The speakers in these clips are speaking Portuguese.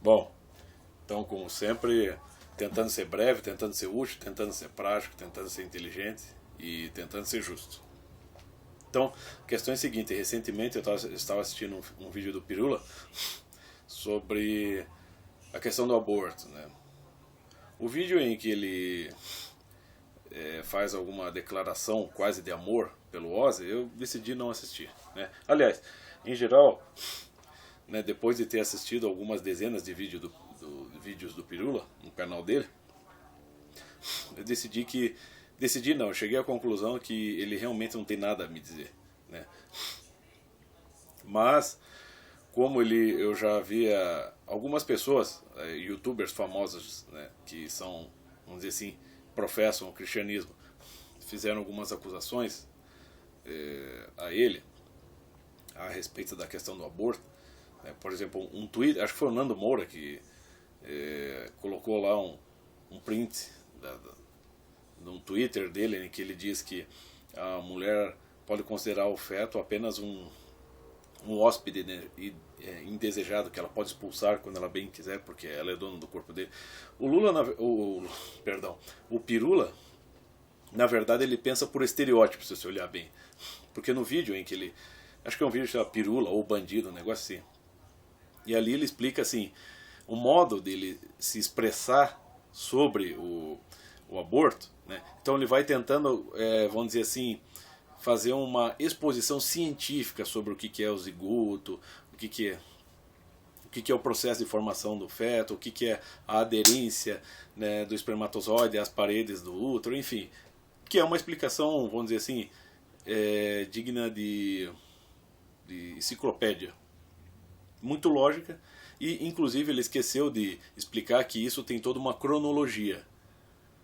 Bom, então como sempre, tentando ser breve, tentando ser útil, tentando ser prático, tentando ser inteligente e tentando ser justo. Então, a questão é a seguinte, recentemente eu estava assistindo um vídeo do Pirula sobre a questão do aborto, né? O vídeo em que ele faz alguma declaração quase de amor pelo Ozzy, eu decidi não assistir, né? Aliás, em geral, né, depois de ter assistido algumas dezenas de vídeos do Pirula no canal dele, eu eu cheguei à conclusão que ele realmente não tem nada a me dizer, né? Mas como eu já havia algumas pessoas, youtubers famosos, né, que são, vamos dizer assim, professam o cristianismo, fizeram algumas acusações a ele a respeito da questão do aborto, né? Por exemplo, um tweet, acho que foi o Nando Moura que colocou lá um print de um Twitter dele em que ele diz que a mulher pode considerar o feto apenas um hóspede, né, indesejado, que ela pode expulsar quando ela bem quiser, porque ela é dona do corpo dele. O Pirula, na verdade, ele pensa por estereótipo, se você olhar bem. Porque no vídeo em que ele, acho que é um vídeo que chama Pirula ou Bandido, um negócio assim, e ali ele explica assim, o modo dele se expressar sobre o aborto, né? Então ele vai tentando, vamos dizer assim, fazer uma exposição científica sobre o que é o zigoto, o que é o processo de formação do feto, o que é a aderência, né, do espermatozoide às paredes do útero, enfim, que é uma explicação, vamos dizer assim, digna de enciclopédia, muito lógica, e inclusive ele esqueceu de explicar que isso tem toda uma cronologia.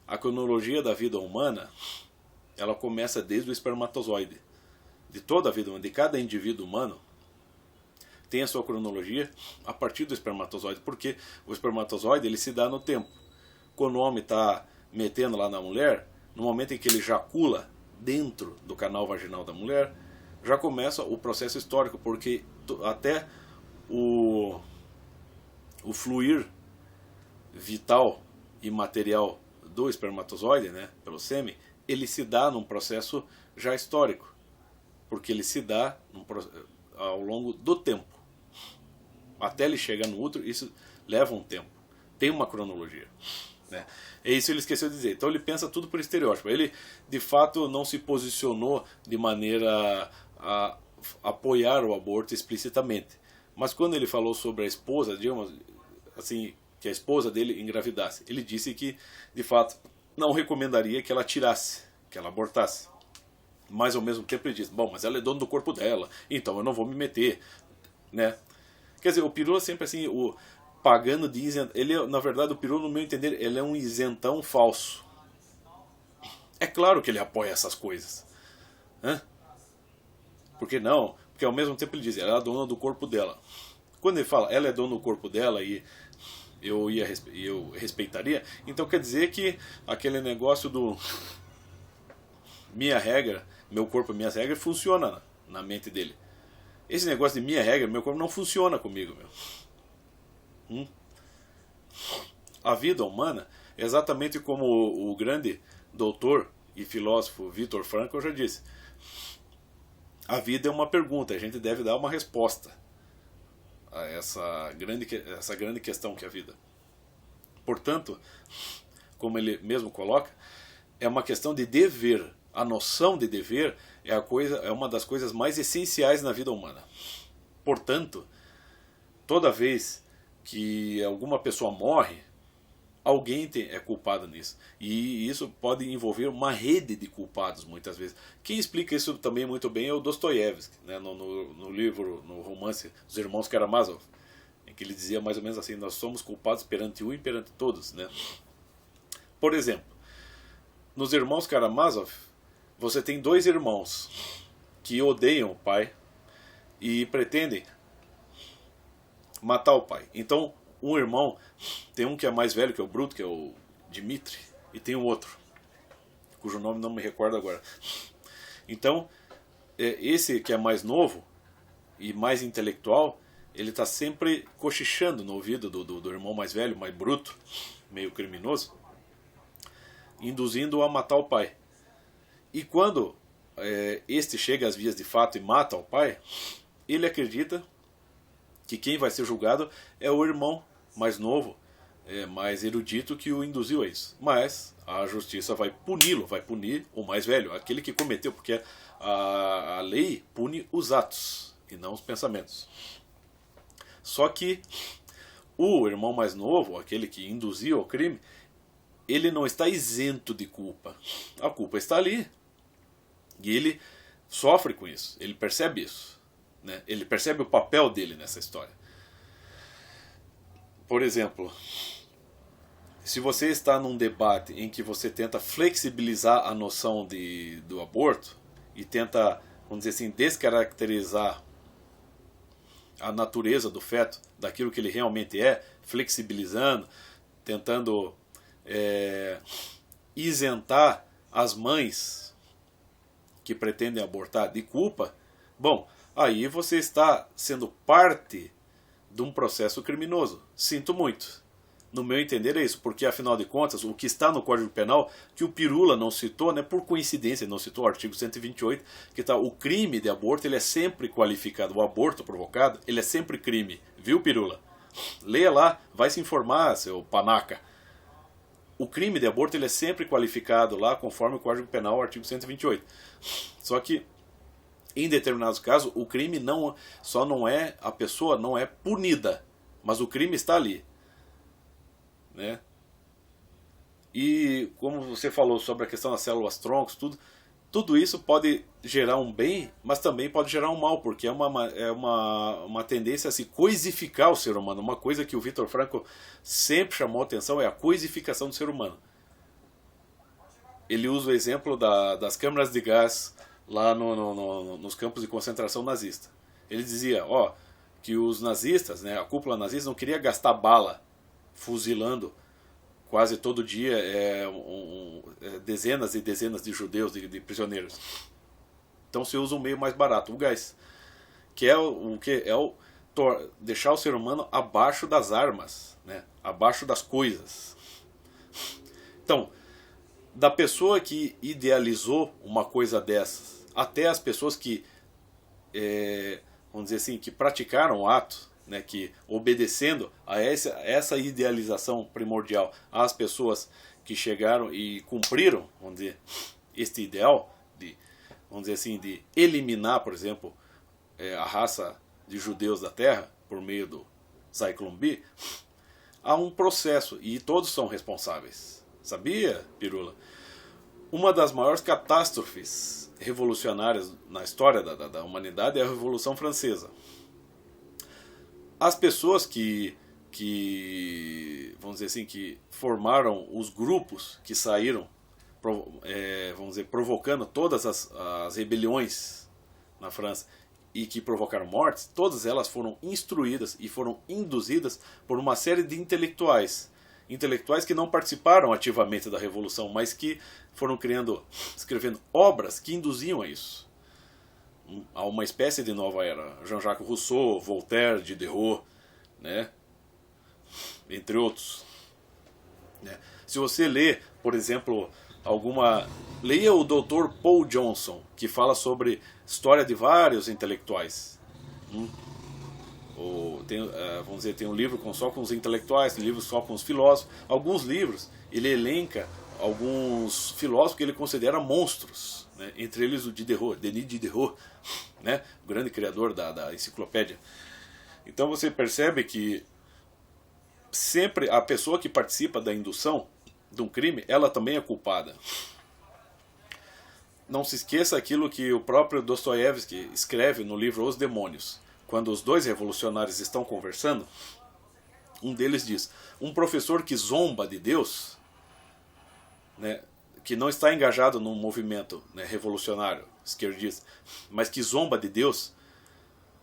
A cronologia da vida humana, ela começa desde o espermatozoide. De toda a vida humana, de cada indivíduo humano, tem a sua cronologia a partir do espermatozoide, porque o espermatozoide ele se dá no tempo. Quando o homem está metendo lá na mulher, no momento em que ele jacula dentro do canal vaginal da mulher, já começa o processo histórico, porque até o fluir vital e material do espermatozoide, né, pelo sêmen, ele se dá num processo já histórico, porque ele se dá ao longo do tempo. Até ele chegar no útero, isso leva um tempo. Tem uma cronologia, né? É isso que ele esqueceu de dizer. Então ele pensa tudo por estereótipo. Ele, de fato, não se posicionou de maneira a apoiar o aborto explicitamente. Mas quando ele falou sobre a esposa, digamos assim, que a esposa dele engravidasse, ele disse que, de fato, não recomendaria que ela tirasse, que ela abortasse. Mas ao mesmo tempo ele diz, bom, mas ela é dona do corpo dela, então eu não vou me meter, né? Quer dizer, o Pirula sempre assim, o pagando de isentão, na verdade o Pirula, no meu entender, ele é um isentão falso. É claro que ele apoia essas coisas, né? Por que não? Porque ao mesmo tempo ele diz, ela é a dona do corpo dela. Quando ele fala, ela é dona do corpo dela e eu respeitaria, então quer dizer que aquele negócio do minha regra, meu corpo, minhas regras, funciona na mente dele. Esse negócio de minha regra, meu corpo, não funciona comigo, meu. A vida humana, exatamente como o grande doutor e filósofo Viktor Frankl já disse, a vida é uma pergunta, a gente deve dar uma resposta a essa grande questão que é a vida. Portanto, como ele mesmo coloca, é uma questão de dever. A noção de dever é uma das coisas mais essenciais na vida humana. Portanto, toda vez que alguma pessoa morre, alguém é culpado nisso. E isso pode envolver uma rede de culpados, muitas vezes. Quem explica isso também muito bem é o Dostoiévski, né, no livro, no romance Os Irmãos Karamazov, em que ele dizia mais ou menos assim, nós somos culpados perante um e perante todos, né? Por exemplo, nos Irmãos Karamazov, você tem dois irmãos que odeiam o pai e pretendem matar o pai. Então, um irmão, tem um que é mais velho, que é o Bruto, que é o Dmitri, e tem um outro, cujo nome não me recordo agora. Então, esse que é mais novo e mais intelectual, ele está sempre cochichando no ouvido do irmão mais velho, mais bruto, meio criminoso, induzindo-o a matar o pai. E quando este chega às vias de fato e mata o pai, ele acredita que quem vai ser julgado é o irmão mais novo, mais erudito, que o induziu a isso. Mas a justiça vai puni-lo, vai punir o mais velho, aquele que cometeu, porque a lei pune os atos e não os pensamentos. Só que o irmão mais novo, aquele que induziu ao crime, ele não está isento de culpa. A culpa está ali. E ele sofre com isso, ele percebe isso, né? Ele percebe o papel dele nessa história. Por exemplo, se você está num debate em que você tenta flexibilizar a noção do aborto e tenta, vamos dizer assim, descaracterizar a natureza do feto daquilo que ele realmente é, flexibilizando, tentando isentar as mães que pretendem abortar de culpa, bom, aí você está sendo parte de um processo criminoso. Sinto muito. No meu entender é isso, porque afinal de contas, o que está no Código Penal, que o Pirula não citou, né, por coincidência, ele não citou o artigo 128, que tá, o crime de aborto ele é sempre qualificado, o aborto provocado, ele é sempre crime, viu, Pirula? Leia lá, vai se informar, seu panaca. O crime de aborto ele é sempre qualificado lá conforme o Código Penal, artigo 128. Só que, em determinados casos, o crime só não é, a pessoa não é punida, mas o crime está ali, né? E como você falou sobre a questão das células troncos, tudo isso pode gerar um bem, mas também pode gerar um mal, porque é uma tendência a se coisificar o ser humano. Uma coisa que o Viktor Frankl sempre chamou a atenção é a coisificação do ser humano. Ele usa o exemplo das câmaras de gás lá nos campos de concentração nazista. Ele dizia que os nazistas, né, a cúpula nazista, não queria gastar bala fuzilando quase todo dia dezenas e dezenas de judeus, de prisioneiros. Então se usa um meio mais barato, o gás, que é deixar o ser humano abaixo das armas, né? Abaixo das coisas. Então, da pessoa que idealizou uma coisa dessas, até as pessoas que, vamos dizer assim, que praticaram o ato, né, que obedecendo a essa idealização primordial, às pessoas que chegaram e cumpriram, vamos dizer, este ideal de, vamos dizer assim, de eliminar, por exemplo, a raça de judeus da Terra por meio do Zyklon B, há um processo e todos são responsáveis. Sabia, Pirula? Uma das maiores catástrofes revolucionárias na história da humanidade é a Revolução Francesa. As pessoas que vamos dizer assim, que formaram os grupos que saíram, vamos dizer, provocando todas as rebeliões na França e que provocaram mortes, todas elas foram instruídas e foram induzidas por uma série de intelectuais que não participaram ativamente da Revolução, mas que foram escrevendo obras que induziam a isso. A uma espécie de nova era. Jean-Jacques Rousseau, Voltaire, Diderot, né? Entre outros. Né? Se você lê, por exemplo, leia o Dr. Paul Johnson, que fala sobre história de vários intelectuais. Vamos dizer, tem um livro só com os intelectuais, tem livros só com os filósofos. Alguns livros ele elenca alguns filósofos que ele considera monstros, né? Entre eles o Diderot, Denis Diderot, né? O grande criador da enciclopédia. Então você percebe que sempre a pessoa que participa da indução de um crime, ela também é culpada. Não se esqueça aquilo que o próprio Dostoiévski escreve no livro Os Demônios. Quando os dois revolucionários estão conversando, um deles diz: um professor que zomba de Deus, né, que não está engajado num movimento, né, revolucionário, esquerdista, mas que zomba de Deus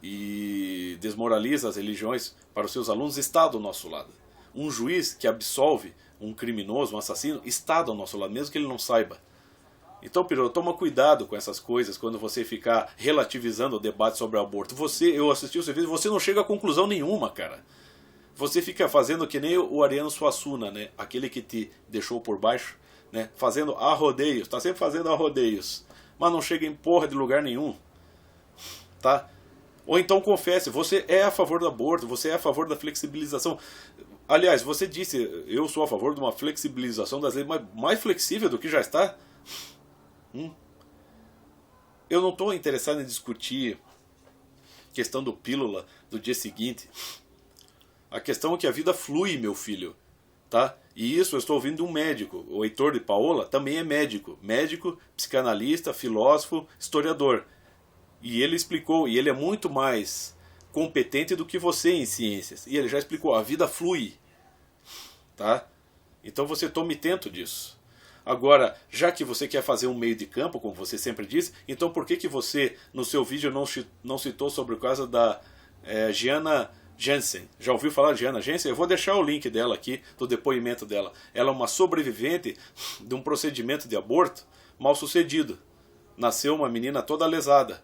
e desmoraliza as religiões para os seus alunos, está do nosso lado. Um juiz que absolve um criminoso, um assassino, está do nosso lado, mesmo que ele não saiba. Então, Pirula, toma cuidado com essas coisas quando você ficar relativizando o debate sobre o aborto. Eu assisti o seu vídeo, você não chega a conclusão nenhuma, cara. Você fica fazendo que nem o Ariano Suassuna, né? Aquele que te deixou por baixo, né? Fazendo a rodeios, tá sempre fazendo a rodeios, mas não chega em porra de lugar nenhum, tá? Ou então confesse, você é a favor do aborto, você é a favor da flexibilização. Aliás, você disse, eu sou a favor de uma flexibilização das leis, mas mais flexível do que já está. Eu não estou interessado em discutir questão do pílula do dia seguinte. A questão é que a vida flui, meu filho, tá? E isso eu estou ouvindo de um médico. O Heitor de Paola também é médico. Médico, psicanalista, filósofo, historiador. E ele explicou, e ele é muito mais competente do que você em ciências. E ele já explicou, a vida flui, tá? Então você tome tento disso. Agora, já que você quer fazer um meio de campo, como você sempre diz, então por que você, no seu vídeo, não citou sobre o caso da Gianna Jensen? Já ouviu falar de Gianna Jensen? Eu vou deixar o link dela aqui, do depoimento dela. Ela é uma sobrevivente de um procedimento de aborto mal sucedido. Nasceu uma menina toda lesada,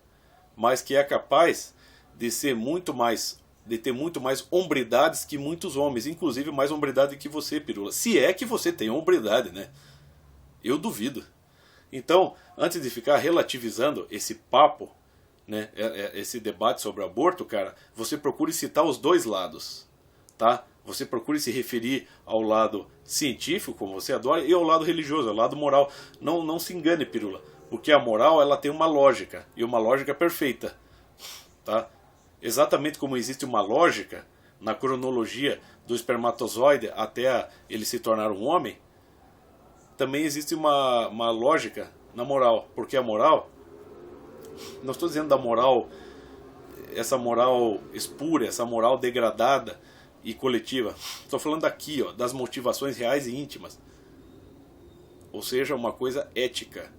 mas que é capaz de ser muito mais, de ter muito mais hombridades que muitos homens, inclusive mais hombridade que você, Pirula. Se é que você tem hombridade, né? Eu duvido. Então, antes de ficar relativizando esse papo, né, esse debate sobre aborto, cara, você procure citar os dois lados, tá? Você procure se referir ao lado científico, como você adora, e ao lado religioso, ao lado moral. Não se engane, Pirula, porque a moral ela tem uma lógica, e uma lógica perfeita, tá? Exatamente como existe uma lógica na cronologia do espermatozoide até ele se tornar um homem, também existe uma lógica na moral, porque a moral, não estou dizendo da moral, essa moral espúria, essa moral degradada e coletiva, estou falando aqui, ó, das motivações reais e íntimas, ou seja, uma coisa ética.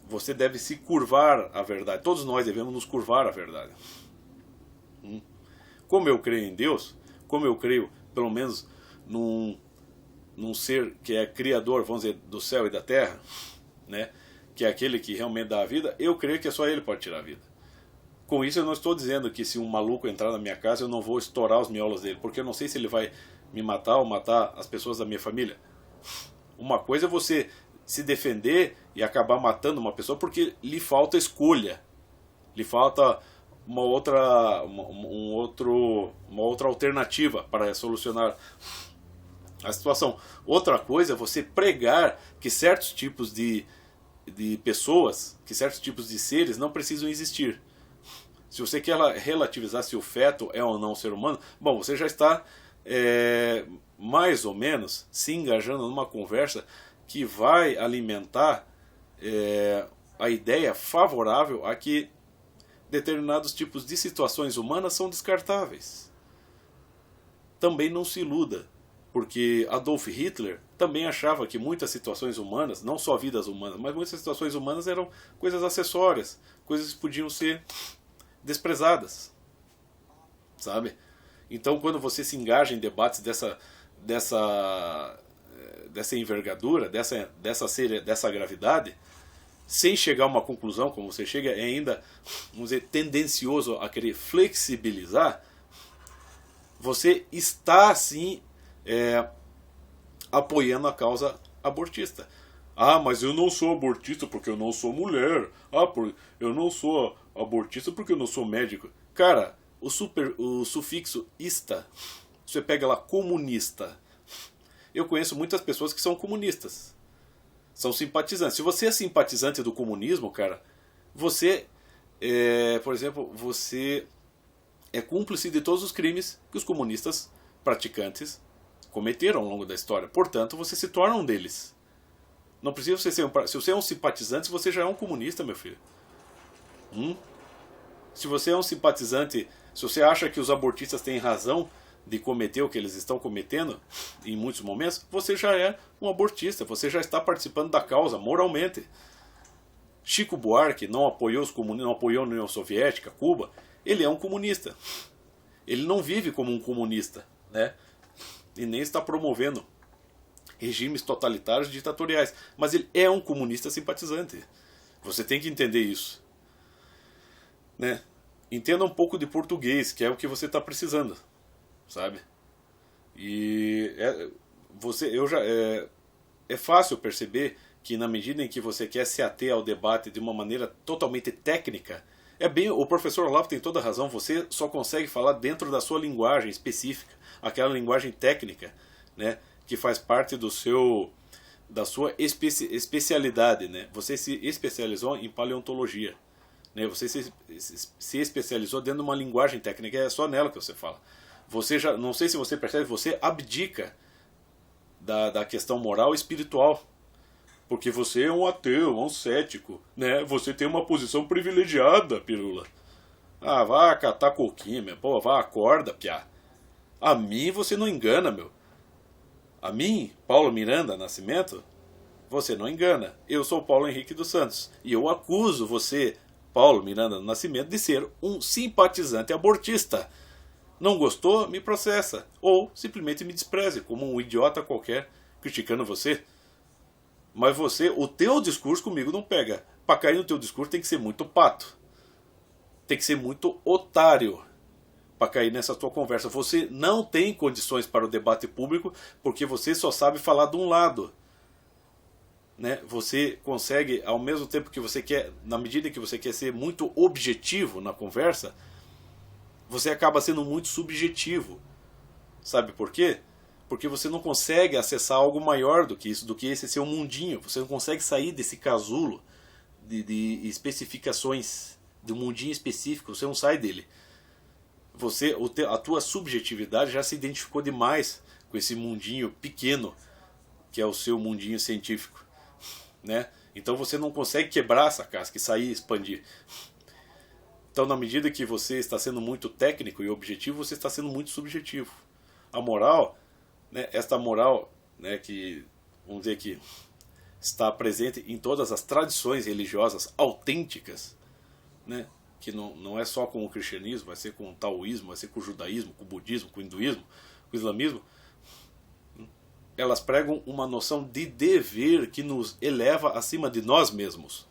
Você deve se curvar à verdade, todos nós devemos nos curvar à verdade. Como eu creio em Deus, como eu creio, pelo menos, num ser que é criador, vamos dizer, do céu e da terra, né, que é aquele que realmente dá a vida, eu creio que só ele pode tirar a vida. Com isso eu não estou dizendo que se um maluco entrar na minha casa eu não vou estourar os miolos dele, porque eu não sei se ele vai me matar ou matar as pessoas da minha família. Uma coisa é você se defender e acabar matando uma pessoa porque lhe falta escolha, lhe falta uma outra alternativa para solucionar a situação. Outra coisa é você pregar que certos tipos de pessoas, que certos tipos de seres não precisam existir. Se você quer relativizar se o feto é ou não um ser humano, bom, você já está mais ou menos se engajando numa conversa que vai alimentar a ideia favorável a que determinados tipos de situações humanas são descartáveis. Também não se iluda, porque Adolf Hitler também achava que muitas situações humanas, não só vidas humanas, mas muitas situações humanas eram coisas acessórias, coisas que podiam ser desprezadas, sabe? Então, quando você se engaja em debates dessa envergadura, dessa gravidade, sem chegar a uma conclusão, como você chega, é ainda, vamos dizer, tendencioso a querer flexibilizar, você está, sim, apoiando a causa abortista. Ah, mas eu não sou abortista porque eu não sou mulher. Ah, eu não sou abortista porque eu não sou médico. Cara, o sufixo ista, você pega lá comunista. Eu conheço muitas pessoas que são comunistas. São simpatizantes. Se você é simpatizante do comunismo, cara, você, por exemplo, você é cúmplice de todos os crimes que os comunistas praticantes cometeram ao longo da história. Portanto, você se torna um deles. Não precisa você ser se você é um simpatizante, você já é um comunista, meu filho. Se você é um simpatizante, se você acha que os abortistas têm razão de cometer o que eles estão cometendo em muitos momentos, você já é um abortista, você já está participando da causa moralmente. Chico Buarque não apoiou os comunistas, não apoiou a União Soviética, Cuba. Ele é um comunista. Ele não vive como um comunista, né? E nem está promovendo regimes totalitários ditatoriais. Mas ele é um comunista simpatizante. Você tem que entender isso. Né? Entenda um pouco de português, que é o que você está precisando. Sabe? E é fácil perceber que na medida em que você quer se ater ao debate de uma maneira totalmente técnica, o professor Olavo tem toda a razão, você só consegue falar dentro da sua linguagem específica, aquela linguagem técnica, né, que faz parte da sua especialidade, né? Você se especializou em paleontologia, né? Você se especializou dentro de uma linguagem técnica, é só nela que você fala. Você já, não sei se você percebe, você abdica da questão moral e espiritual. Porque você é um ateu, um cético, né? Você tem uma posição privilegiada, pirula. Ah, vá catar coquinha, meu. Pô, vá, acorda, piá. A mim você não engana, meu. A mim, Paulo Miranda Nascimento, você não engana. Eu sou Paulo Henrique dos Santos. E eu acuso você, Paulo Miranda Nascimento, de ser um simpatizante abortista. Não gostou? Me processa. Ou simplesmente me despreze, como um idiota qualquer, criticando você. Mas o teu discurso comigo não pega. Para cair no teu discurso tem que ser muito pato. Tem que ser muito otário para cair nessa tua conversa. Você não tem condições para o debate público porque você só sabe falar de um lado. Né? Você consegue, ao mesmo tempo que você quer, na medida que você quer ser muito objetivo na conversa, você acaba sendo muito subjetivo. Sabe por quê? Porque você não consegue acessar algo maior do que isso, do que esse seu mundinho. Você não consegue sair desse casulo de especificações, de um mundinho específico. Você não sai dele. A tua subjetividade já se identificou demais com esse mundinho pequeno, que é o seu mundinho científico. Né? Então você não consegue quebrar essa casca e sair e expandir. Então, na medida que você está sendo muito técnico e objetivo, você está sendo muito subjetivo. A moral... Né, esta moral, né, que, vamos dizer que está presente em todas as tradições religiosas autênticas, né, que não é só com o cristianismo, vai ser com o taoísmo, vai ser com o judaísmo, com o budismo, com o hinduísmo, com o islamismo, elas pregam uma noção de dever que nos eleva acima de nós mesmos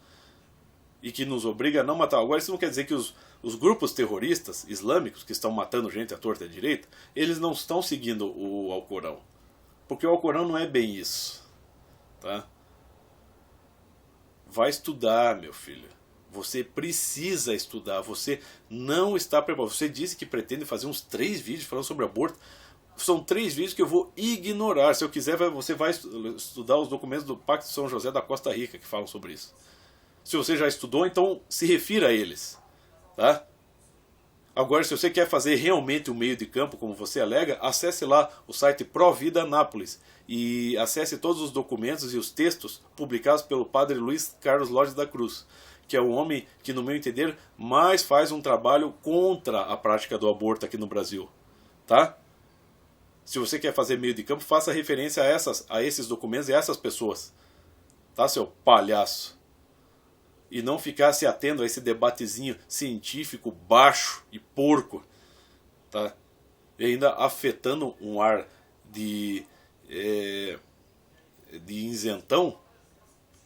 e que nos obriga a não matar. Agora isso não quer dizer que os grupos terroristas islâmicos que estão matando gente à torta e à direita, eles não estão seguindo o Alcorão. Porque o Alcorão não é bem isso. Tá? Vai estudar, meu filho. Você precisa estudar. Você não está preparado. Você disse que pretende fazer uns 3 vídeos falando sobre aborto. São 3 vídeos que eu vou ignorar. Se eu quiser, você vai estudar os documentos do Pacto de São José da Costa Rica que falam sobre isso. Se você já estudou, então se refira a eles. Tá? Agora, se você quer fazer realmente um meio de campo, como você alega, acesse lá o site Pro Vida Anápolis e acesse todos os documentos e os textos publicados pelo padre Luiz Carlos Lodge da Cruz, que é o homem que, no meu entender, mais faz um trabalho contra a prática do aborto aqui no Brasil. Tá? Se você quer fazer meio de campo, faça referência a esses documentos e a essas pessoas. Tá, seu palhaço? E não ficar se atendo a esse debatezinho científico baixo e porco, tá? E ainda afetando um ar de isentão,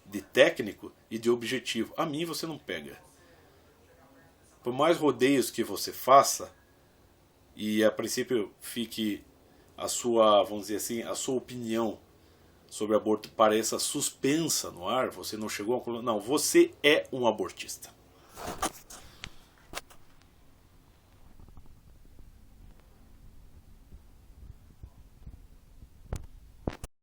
de técnico e de objetivo. A mim você não pega. Por mais rodeios que você faça, e a princípio fique a sua, vamos dizer assim, a sua opinião sobre aborto pareça suspensa no ar, você não chegou a... Não, você é um abortista.